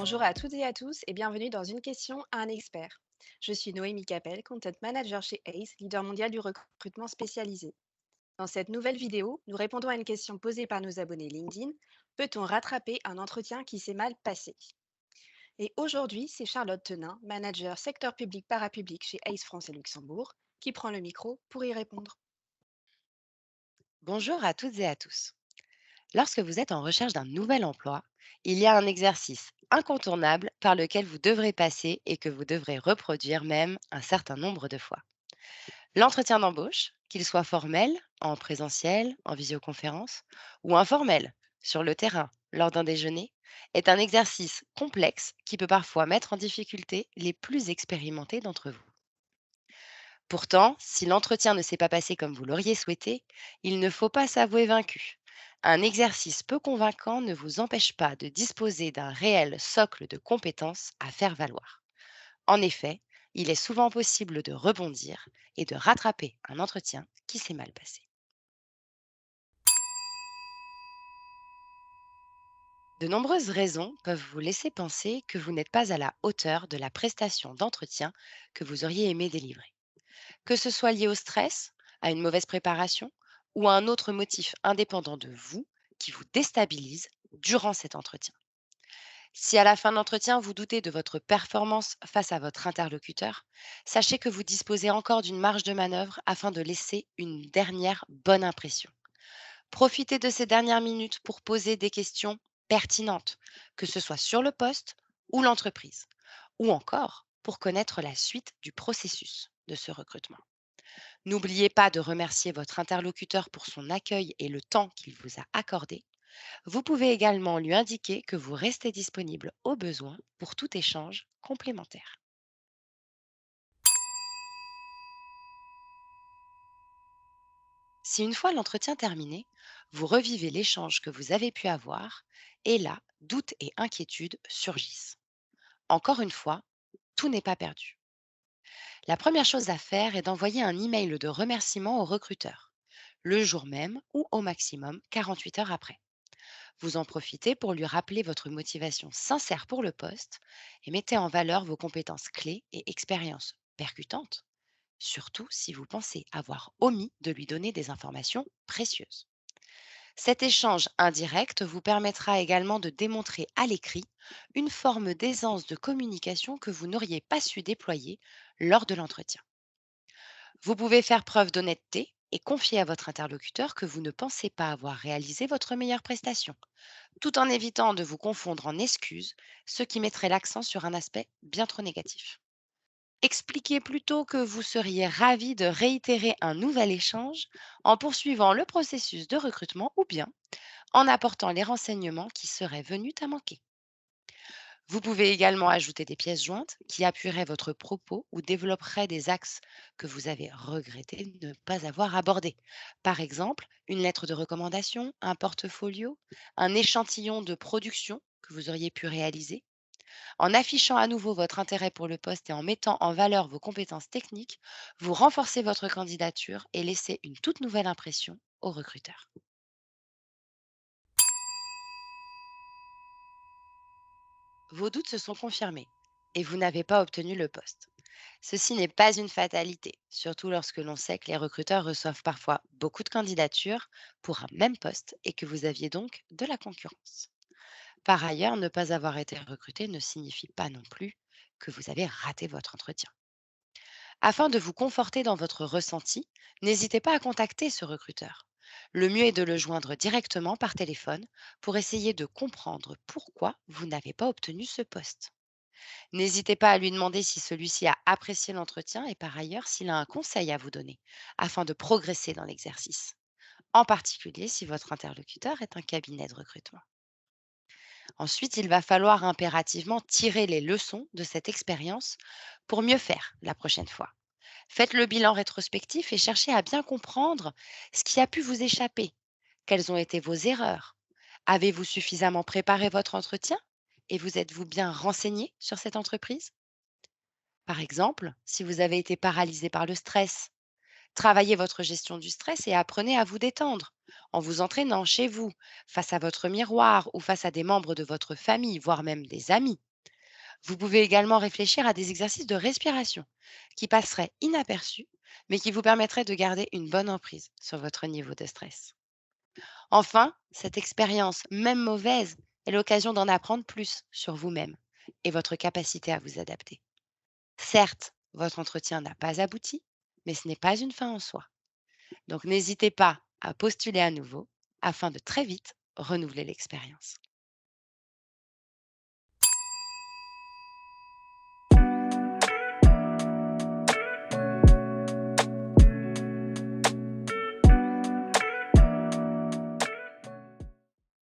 Bonjour à toutes et à tous et bienvenue dans une question à un expert. Je suis Noémie Capel, Content Manager chez ACE, leader mondial du recrutement spécialisé. Dans cette nouvelle vidéo, nous répondons à une question posée par nos abonnés LinkedIn. Peut-on rattraper un entretien qui s'est mal passé? Et aujourd'hui, c'est Charlotte Tenin, manager secteur public parapublic chez ACE France et Luxembourg, qui prend le micro pour y répondre. Bonjour à toutes et à tous. Lorsque vous êtes en recherche d'un nouvel emploi, il y a un exercice incontournable par lequel vous devrez passer et que vous devrez reproduire même un certain nombre de fois. L'entretien d'embauche, qu'il soit formel, en présentiel, en visioconférence, ou informel, sur le terrain, lors d'un déjeuner, est un exercice complexe qui peut parfois mettre en difficulté les plus expérimentés d'entre vous. Pourtant, si l'entretien ne s'est pas passé comme vous l'auriez souhaité, il ne faut pas s'avouer vaincu. Un exercice peu convaincant ne vous empêche pas de disposer d'un réel socle de compétences à faire valoir. En effet, il est souvent possible de rebondir et de rattraper un entretien qui s'est mal passé. De nombreuses raisons peuvent vous laisser penser que vous n'êtes pas à la hauteur de la prestation d'entretien que vous auriez aimé délivrer. Que ce soit lié au stress, à une mauvaise préparation ou à un autre motif indépendant de vous qui vous déstabilise durant cet entretien. Si à la fin de l'entretien, vous doutez de votre performance face à votre interlocuteur, sachez que vous disposez encore d'une marge de manœuvre afin de laisser une dernière bonne impression. Profitez de ces dernières minutes pour poser des questions pertinentes, que ce soit sur le poste ou l'entreprise, ou encore pour connaître la suite du processus de ce recrutement. N'oubliez pas de remercier votre interlocuteur pour son accueil et le temps qu'il vous a accordé. Vous pouvez également lui indiquer que vous restez disponible au besoin pour tout échange complémentaire. Si une fois l'entretien terminé, vous revivez l'échange que vous avez pu avoir, et là, doute et inquiétude surgissent. Encore une fois, tout n'est pas perdu. La première chose à faire est d'envoyer un email de remerciement au recruteur, le jour même ou au maximum 48 heures après. Vous en profitez pour lui rappeler votre motivation sincère pour le poste et mettez en valeur vos compétences clés et expériences percutantes, surtout si vous pensez avoir omis de lui donner des informations précieuses. Cet échange indirect vous permettra également de démontrer à l'écrit une forme d'aisance de communication que vous n'auriez pas su déployer lors de l'entretien. Vous pouvez faire preuve d'honnêteté et confier à votre interlocuteur que vous ne pensez pas avoir réalisé votre meilleure prestation, tout en évitant de vous confondre en excuses, ce qui mettrait l'accent sur un aspect bien trop négatif. Expliquez plutôt que vous seriez ravi de réitérer un nouvel échange en poursuivant le processus de recrutement ou bien en apportant les renseignements qui seraient venus à manquer. Vous pouvez également ajouter des pièces jointes qui appuieraient votre propos ou développeraient des axes que vous avez regretté de ne pas avoir abordés. Par exemple, une lettre de recommandation, un portfolio, un échantillon de production que vous auriez pu réaliser. En affichant à nouveau votre intérêt pour le poste et en mettant en valeur vos compétences techniques, vous renforcez votre candidature et laissez une toute nouvelle impression au recruteur. Vos doutes se sont confirmés et vous n'avez pas obtenu le poste. Ceci n'est pas une fatalité, surtout lorsque l'on sait que les recruteurs reçoivent parfois beaucoup de candidatures pour un même poste et que vous aviez donc de la concurrence. Par ailleurs, ne pas avoir été recruté ne signifie pas non plus que vous avez raté votre entretien. Afin de vous conforter dans votre ressenti, n'hésitez pas à contacter ce recruteur. Le mieux est de le joindre directement par téléphone pour essayer de comprendre pourquoi vous n'avez pas obtenu ce poste. N'hésitez pas à lui demander si celui-ci a apprécié l'entretien et par ailleurs s'il a un conseil à vous donner afin de progresser dans l'exercice, en particulier si votre interlocuteur est un cabinet de recrutement. Ensuite, il va falloir impérativement tirer les leçons de cette expérience pour mieux faire la prochaine fois. Faites le bilan rétrospectif et cherchez à bien comprendre ce qui a pu vous échapper. Quelles ont été vos erreurs? Avez-vous suffisamment préparé votre entretien? Et vous êtes-vous bien renseigné sur cette entreprise? Par exemple, si vous avez été paralysé par le stress, travaillez votre gestion du stress et apprenez à vous détendre en vous entraînant chez vous, face à votre miroir ou face à des membres de votre famille, voire même des amis. Vous pouvez également réfléchir à des exercices de respiration qui passeraient inaperçus, mais qui vous permettraient de garder une bonne emprise sur votre niveau de stress. Enfin, cette expérience, même mauvaise, est l'occasion d'en apprendre plus sur vous-même et votre capacité à vous adapter. Certes, votre entretien n'a pas abouti, mais ce n'est pas une fin en soi. Donc n'hésitez pas à postuler à nouveau afin de très vite renouveler l'expérience.